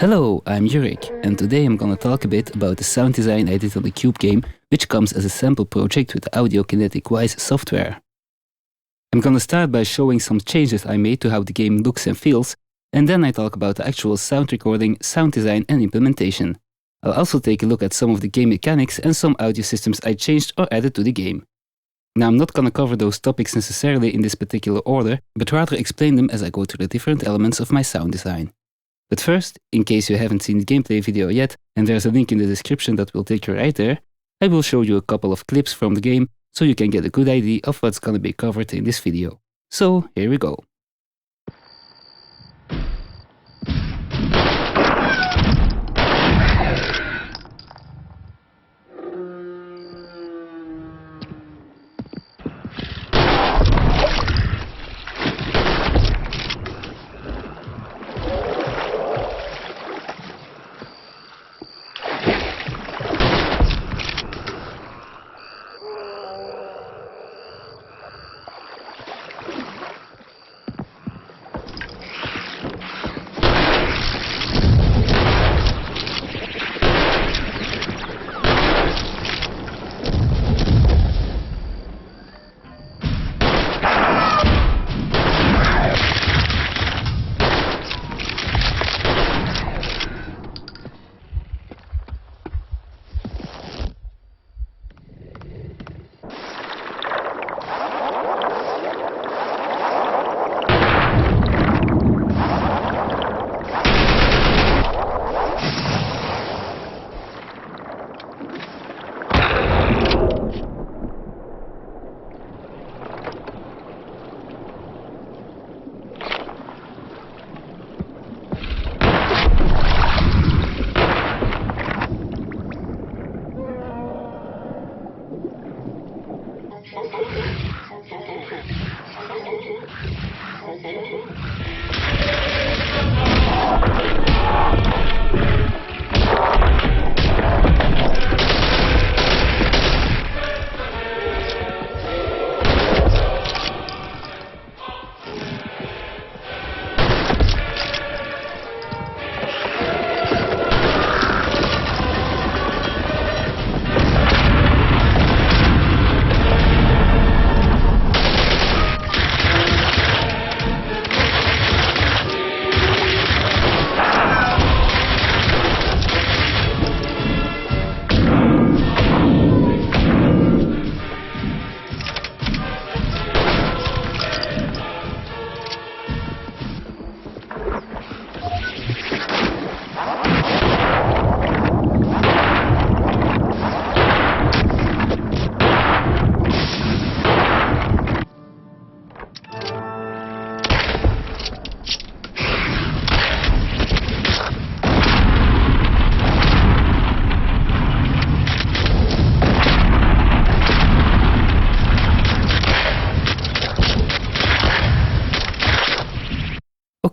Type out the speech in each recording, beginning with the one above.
Hello, I'm Yurik, and today I'm gonna talk a bit about the sound design I did on the Cube game, which comes as a sample project with the Wwise software. I'm gonna start by showing some changes I made to how the game looks and feels, and then I talk about the actual sound recording, sound design and implementation. I'll also take a look at some of the game mechanics and some audio systems I changed or added to the game. Now I'm not gonna cover those topics necessarily in this particular order, but rather explain them as I go through the different elements of my sound design. But first, in case you haven't seen the gameplay video yet, and there's a link in the description that will take you right there, I will show you a couple of clips from the game so you can get a good idea of what's gonna be covered in this video. So here we go.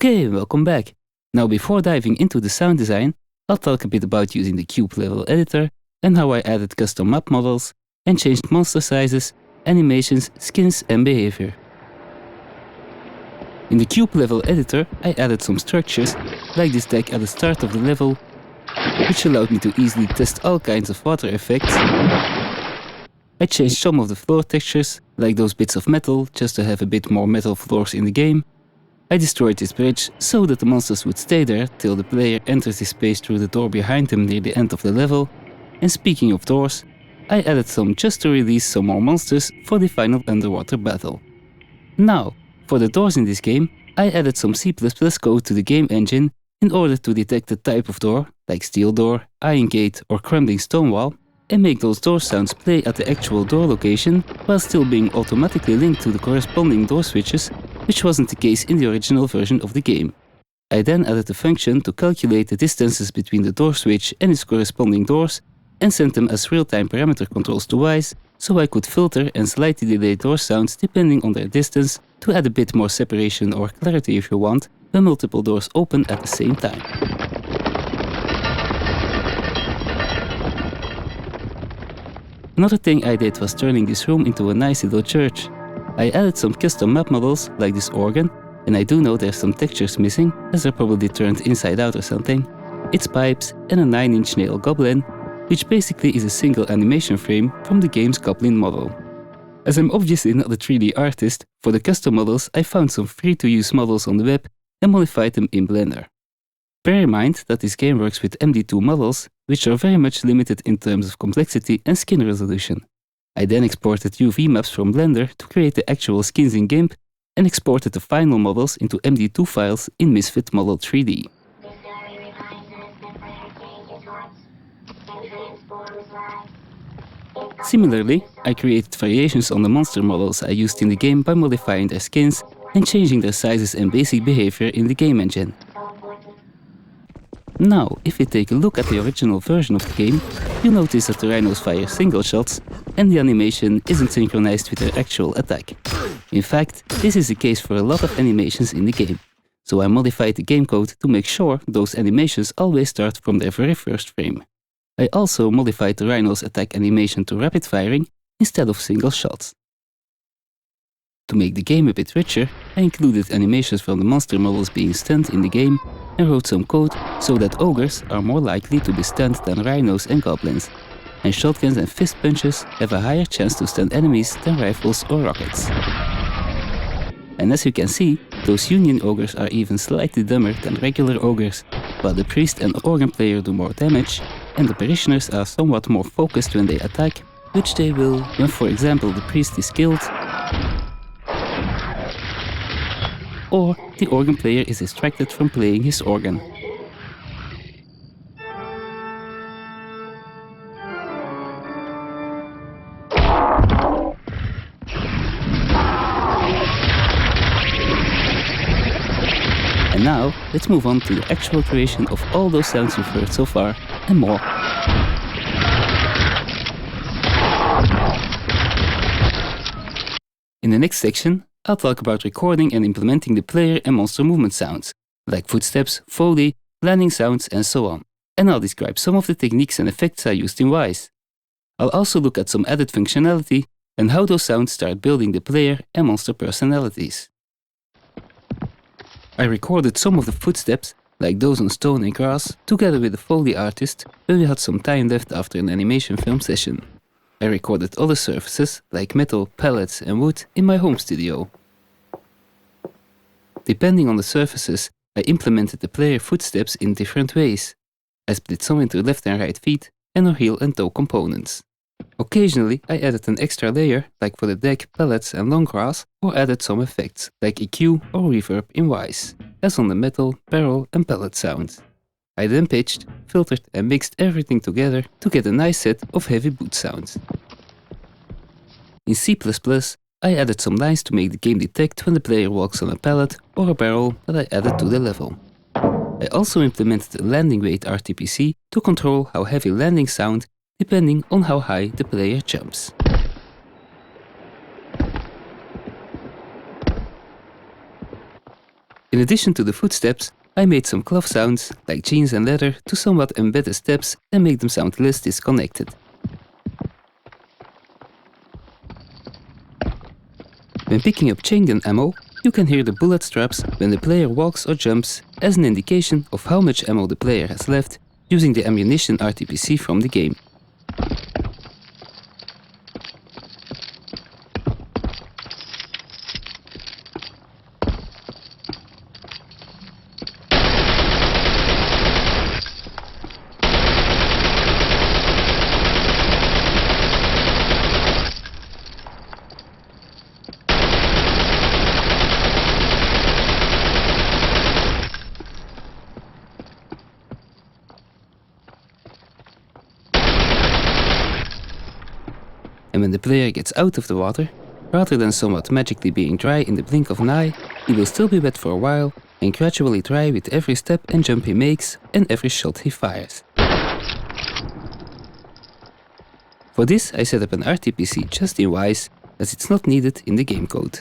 Okay, welcome back. Now before diving into the sound design, I'll talk a bit about using the Cube level editor and how I added custom map models and changed monster sizes, animations, skins and behavior. In the Cube level editor, I added some structures, like this deck at the start of the level, which allowed me to easily test all kinds of water effects. I changed some of the floor textures, like those bits of metal, just to have a bit more metal floors in the game. I destroyed this bridge so that the monsters would stay there till the player enters this space through the door behind them near the end of the level. And speaking of doors, I added some just to release some more monsters for the final underwater battle. Now, for the doors in this game, I added some C++ code to the game engine in order to detect the type of door, like steel door, iron gate or crumbling stone wall, and make those door sounds play at the actual door location while still being automatically linked to the corresponding door switches, which wasn't the case in the original version of the game. I then added a function to calculate the distances between the door switch and its corresponding doors and sent them as real-time parameter controls to Wwise, so I could filter and slightly delay door sounds depending on their distance to add a bit more separation or clarity if you want, when multiple doors open at the same time. Another thing I did was turning this room into a nice little church. I added some custom map models like this organ, and I do know there's some textures missing, as they're probably turned inside out or something. its pipes, and a 9-inch nail goblin, which basically is a single animation frame from the game's goblin model. As I'm obviously not a 3D artist, for the custom models I found some free-to-use models on the web and modified them in Blender. Bear in mind that this game works with MD2 models, which are very much limited in terms of complexity and skin resolution. I then exported UV maps from Blender to create the actual skins in GIMP and exported the final models into MD2 files in Misfit Model 3D. Similarly, I created variations on the monster models I used in the game by modifying their skins and changing their sizes and basic behavior in the game engine. Now, if we take a look at the original version of the game, you'll notice that the rhinos fire single shots and the animation isn't synchronized with their actual attack. In fact, this is the case for a lot of animations in the game, so I modified the game code to make sure those animations always start from their very first frame. I also modified the rhino's attack animation to rapid firing instead of single shots. To make the game a bit richer, I included animations from the monster models being stunned in the game and wrote some code so that ogres are more likely to be stunned than rhinos and goblins, and shotguns and fist punches have a higher chance to stun enemies than rifles or rockets. And as you can see, those union ogres are even slightly dumber than regular ogres, while the priest and organ player do more damage, and the parishioners are somewhat more focused when they attack, which they will when, for example, the priest is killed, or the organ player is distracted from playing his organ. And now, let's move on to the actual creation of all those sounds you've heard so far, and more. In the next section, I'll talk about recording and implementing the player and monster movement sounds, like footsteps, Foley, landing sounds, and so on. And I'll describe some of the techniques and effects I used in Wwise. I'll also look at some added functionality and how those sounds start building the player and monster personalities. I recorded some of the footsteps, like those on stone and grass, together with the Foley artist when we had some time left after an animation film session. I recorded other surfaces, like metal, pallets and wood, in my home studio. Depending on the surfaces, I implemented the player footsteps in different ways. I split some into left and right feet, and our heel and toe components. Occasionally, I added an extra layer, like for the deck, pallets and long grass, or added some effects, like EQ or reverb in Wwise, as on the metal, barrel and pallet sounds. I then pitched, filtered and mixed everything together to get a nice set of heavy boot sounds. In C++, I added some lines to make the game detect when the player walks on a pallet or a barrel that I added to the level. I also implemented a landing weight RTPC to control how heavy landings sound depending on how high the player jumps. In addition to the footsteps, I made some cloth sounds, like jeans and leather, to somewhat embed the steps and make them sound less disconnected. When picking up chain gun ammo, you can hear the bullet straps when the player walks or jumps as an indication of how much ammo the player has left using the ammunition RTPC from the game. And when the player gets out of the water, rather than somewhat magically being dry in the blink of an eye, he will still be wet for a while and gradually dry with every step and jump he makes and every shot he fires. For this I set up an RTPC just in Wwise, as it's not needed in the game code.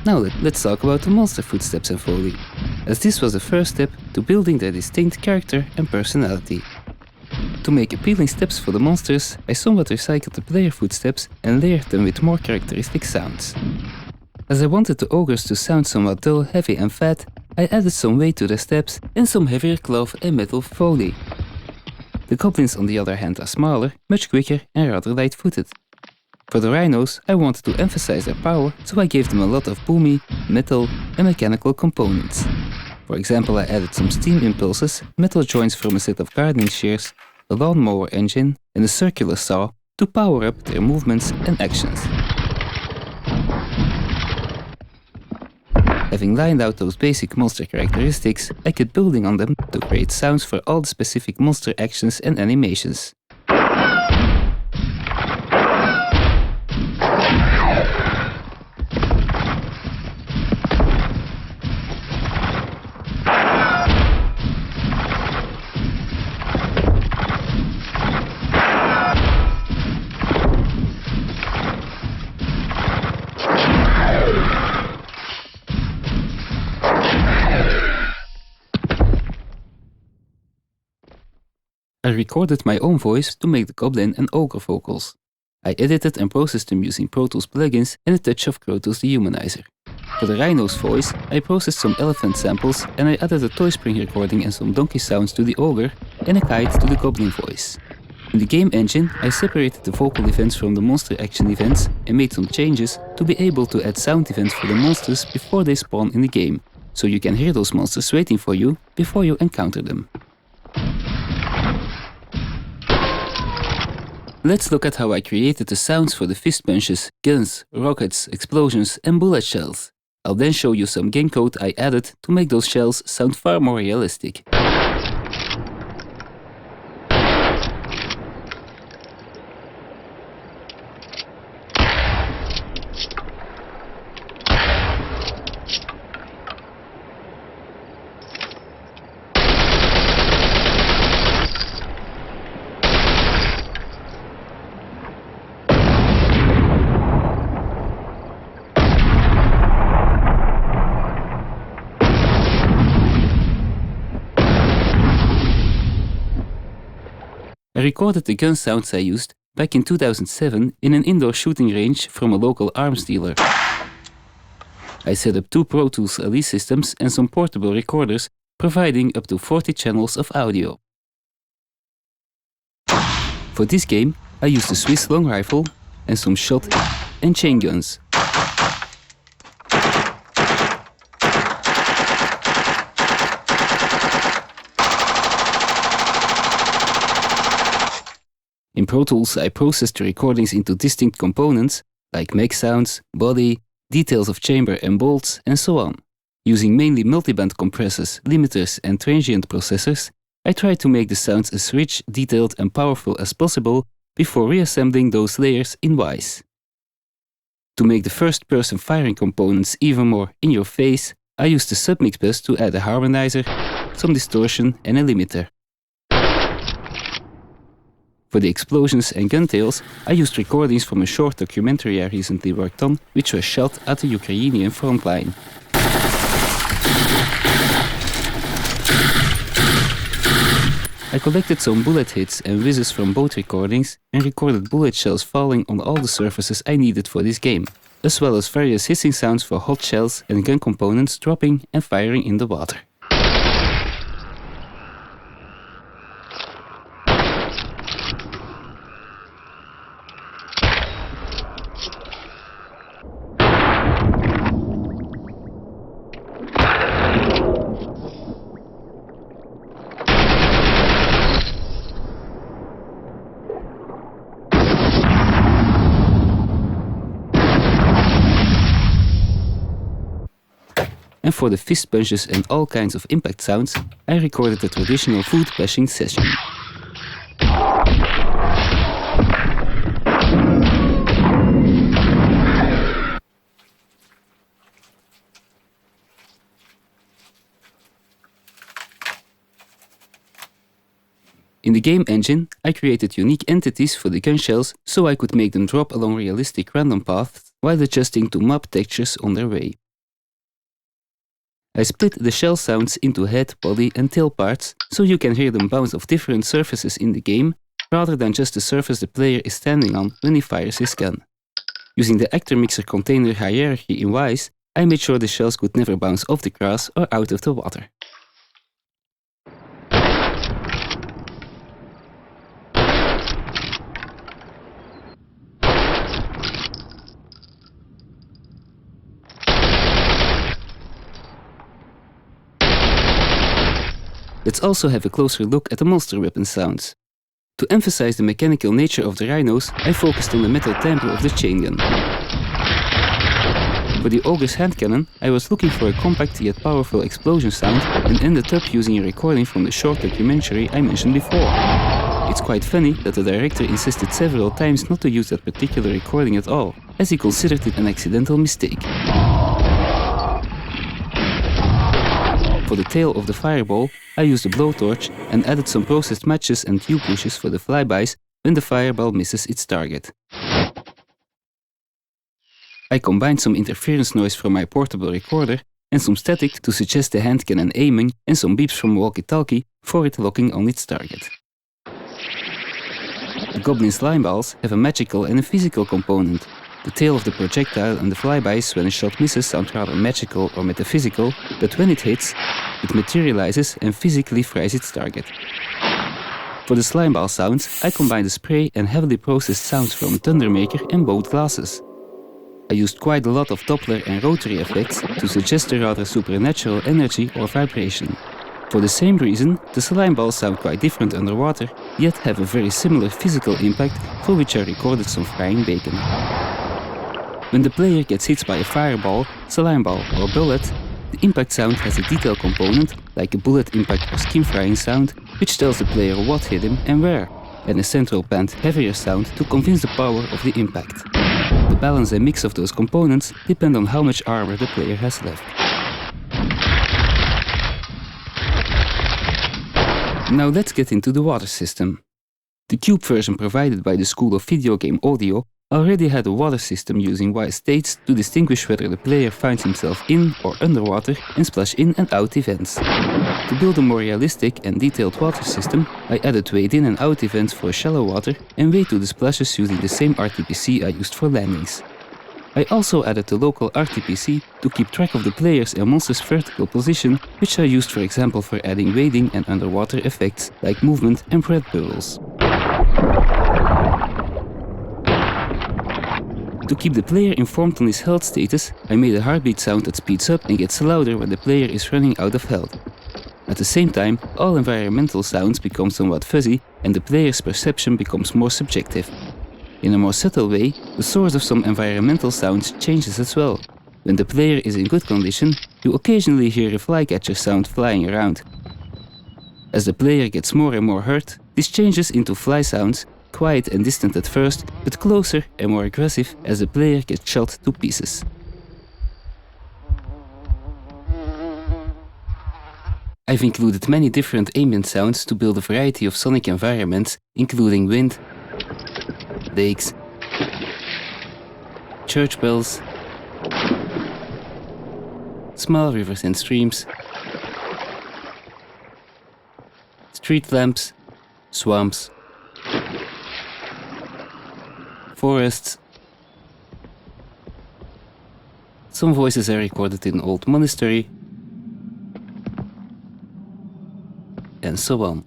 Now let's talk about the monster footsteps and Foley, as this was the first step to building their distinct character and personality. To make appealing steps for the monsters, I somewhat recycled the player footsteps and layered them with more characteristic sounds. As I wanted the ogres to sound somewhat dull, heavy and fat, I added some weight to their steps and some heavier cloth and metal foley. The goblins on the other hand are smaller, much quicker and rather light-footed. For the rhinos, I wanted to emphasize their power, so I gave them a lot of boomy, metal and mechanical components. For example, I added some steam impulses, metal joints from a set of gardening shears, a lawnmower engine and a circular saw to power up their movements and actions. Having lined out those basic monster characteristics, I kept building on them to create sounds for all the specific monster actions and animations. I recorded my own voice to make the goblin and ogre vocals. I edited and processed them using Pro Tools plugins and a touch of Krotos the Humanizer. For the rhino's voice, I processed some elephant samples and I added a toy spring recording and some donkey sounds to the ogre and a kite to the goblin voice. In the game engine, I separated the vocal events from the monster action events and made some changes to be able to add sound events for the monsters before they spawn in the game, so you can hear those monsters waiting for you before you encounter them. Let's look at how I created the sounds for the fist punches, guns, rockets, explosions and bullet shells. I'll then show you some game code I added to make those shells sound far more realistic. I recorded the gun sounds I used back in 2007 in an indoor shooting range from a local arms dealer. I set up 2 Pro Tools LE systems and some portable recorders, providing up to 40 channels of audio. For this game, I used a Swiss long rifle and some shot and chain guns. In Pro Tools, I processed the recordings into distinct components, like mag sounds, body, details of chamber and bolts, and so on. Using mainly multiband compressors, limiters and transient processors, I tried to make the sounds as rich, detailed and powerful as possible before reassembling those layers in Wwise. To make the first-person firing components even more in your face, I used the submix bus to add a harmonizer, some distortion and a limiter. For the explosions and gun tails, I used recordings from a short documentary I recently worked on, which was shot at the Ukrainian front line. I collected some bullet hits and whizzes from both recordings and recorded bullet shells falling on all the surfaces I needed for this game, as well as various hissing sounds for hot shells and gun components dropping and firing in the water. And for the fist punches and all kinds of impact sounds, I recorded a traditional food bashing session. In the game engine, I created unique entities for the gun shells so I could make them drop along realistic random paths while adjusting to map textures on their way. I split the shell sounds into head, body and tail parts so you can hear them bounce off different surfaces in the game rather than just the surface the player is standing on when he fires his gun. Using the actor mixer container hierarchy in Wwise, I made sure the shells could never bounce off the grass or out of the water. Let's also have a closer look at the monster weapon sounds. To emphasize the mechanical nature of the rhinos, I focused on the metal timbre of the chain gun. For the Ogre's hand cannon, I was looking for a compact yet powerful explosion sound and ended up using a recording from the short documentary I mentioned before. It's quite funny that the director insisted several times not to use that particular recording at all, as he considered it an accidental mistake. For the tail of the fireball, I used a blowtorch and added some processed matches and tube bushes for the flybys when the fireball misses its target. I combined some interference noise from my portable recorder and some static to suggest the hand cannon aiming and some beeps from walkie-talkie for it locking on its target. The goblin slime balls have a magical and a physical component. The tail of the projectile and the flybys when a shot misses sound rather magical or metaphysical, but when it hits, it materializes and physically fries its target. For the slime ball sounds, I combined the spray and heavily processed sounds from Thundermaker and both glasses. I used quite a lot of Doppler and rotary effects to suggest a rather supernatural energy or vibration. For the same reason, the slime balls sound quite different underwater, yet have a very similar physical impact for which I recorded some frying bacon. When the player gets hit by a fireball, slime ball or bullet, the impact sound has a detail component, like a bullet impact or skin frying sound, which tells the player what hit him and where, and a central panned heavier sound to convince the power of the impact. The balance and mix of those components depend on how much armor the player has left. Now let's get into the water system. The Cube version provided by the School of Video Game Audio already had a water system using wide states to distinguish whether the player finds himself in or underwater and splash in and out events. To build a more realistic and detailed water system, I added wade in and out events for shallow water and wade to the splashes using the same RTPC I used for landings. I also added the local RTPC to keep track of the player's and monster's vertical position, which I used for example for adding wading and underwater effects like movement and breath bubbles. To keep the player informed on his health status, I made a heartbeat sound that speeds up and gets louder when the player is running out of health. At the same time, all environmental sounds become somewhat fuzzy and the player's perception becomes more subjective. In a more subtle way, the source of some environmental sounds changes as well. When the player is in good condition, you occasionally hear a flycatcher sound flying around. As the player gets more and more hurt, this changes into fly sounds, quiet and distant at first, but closer and more aggressive as the player gets shot to pieces. I've included many different ambient sounds to build a variety of sonic environments, including wind, lakes, church bells, small rivers and streams, street lamps, swamps, forests. Some voices are recorded in an old monastery, and so on.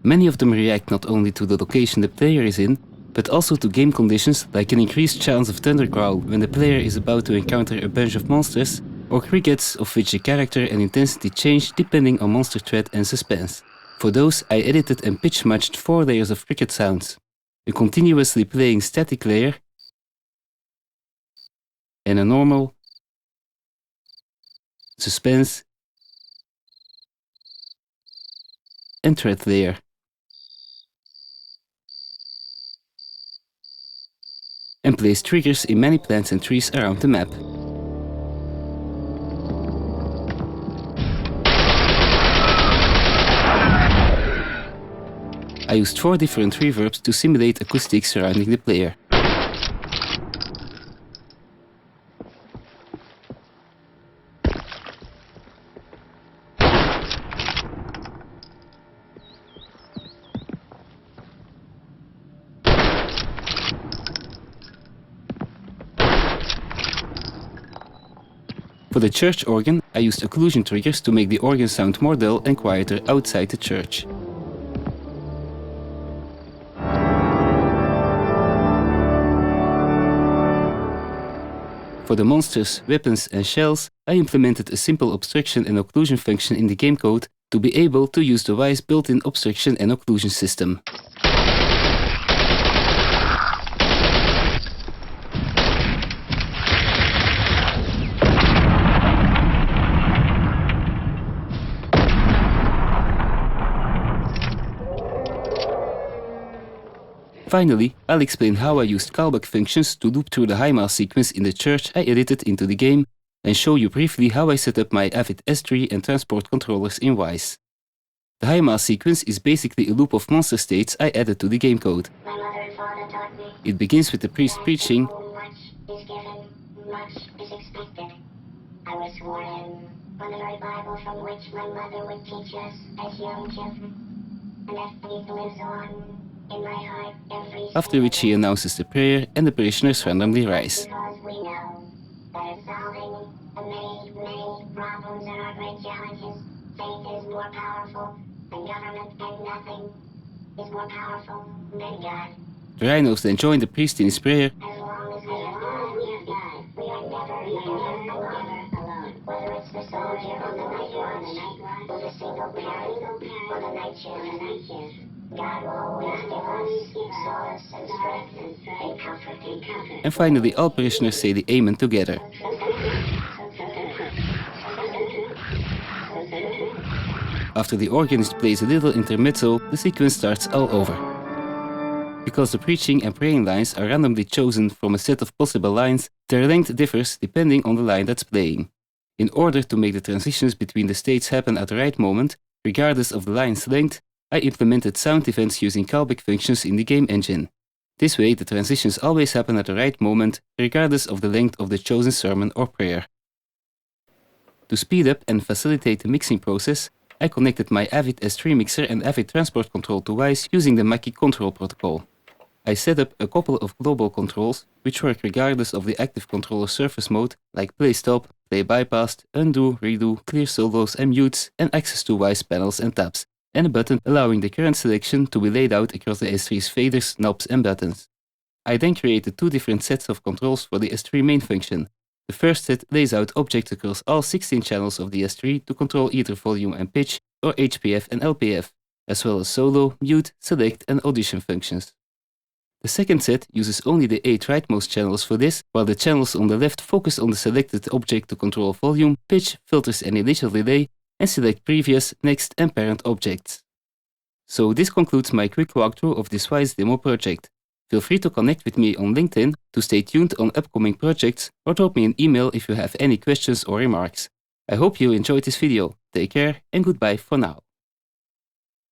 Many of them react not only to the location the player is in, but also to game conditions like an increased chance of thunder growl when the player is about to encounter a bunch of monsters, or crickets of which the character and intensity change depending on monster threat and suspense. For those, I edited and pitch matched 4 layers of cricket sounds. A continuously playing static layer, and a normal, suspense, and threat layer. And place triggers in many plants and trees around the map. I used 4 different reverbs to simulate acoustics surrounding the player. For the church organ, I used occlusion triggers to make the organ sound more dull and quieter outside the church. For the monsters, weapons and shells, I implemented a simple obstruction and occlusion function in the game code to be able to use the Wwise built-in obstruction and occlusion system. Finally, I'll explain how I used callback functions to loop through the high-mass sequence in the church I edited into the game, and show you briefly how I set up my Avid S3 and transport controllers in Wwise. The high-mass sequence is basically a loop of monster states I added to the game code. It begins with the priest preaching, Much is given, much is expected. I was sworn in on the very Bible from which my mother would teach us as young children, and that faith lives on. After which he announces the prayer and the parishioners randomly rise. Because we know that in solving the many problems and our great challenges, faith is more powerful than government, and nothing is more powerful than God. The rhinos then join the priest in his prayer. As long as we have God, we are never alone. Whether it's the soldier on the night watch, or the single parent on the night shift. God will always give us solace and strength and comfort. And finally, all parishioners say the Amen together. After the organist plays a little intermezzo, the sequence starts all over. Because the preaching and praying lines are randomly chosen from a set of possible lines, their length differs depending on the line that's playing. In order to make the transitions between the states happen at the right moment, regardless of the line's length, I implemented sound events using callback functions in the game engine. This way, the transitions always happen at the right moment, regardless of the length of the chosen sermon or prayer. To speed up and facilitate the mixing process, I connected my Avid S3 mixer and Avid transport control to Wwise using the Mackie control protocol. I set up a couple of global controls, which work regardless of the active controller surface mode, like play stop, play bypassed, undo, redo, clear solos and mutes, and access to Wwise panels and tabs, and a button allowing the current selection to be laid out across the S3's faders, knobs and buttons. I then created two different sets of controls for the S3 main function. The first set lays out objects across all 16 channels of the S3 to control either volume and pitch, or HPF and LPF, as well as solo, mute, select and audition functions. The second set uses only the 8 rightmost channels for this, while the channels on the left focus on the selected object to control volume, pitch, filters and initial delay, and select previous, next and parent objects. So this concludes my quick walkthrough of this Wwise demo project. Feel free to connect with me on LinkedIn to stay tuned on upcoming projects, or drop me an email if you have any questions or remarks. I hope you enjoyed this video. Take care and goodbye for now.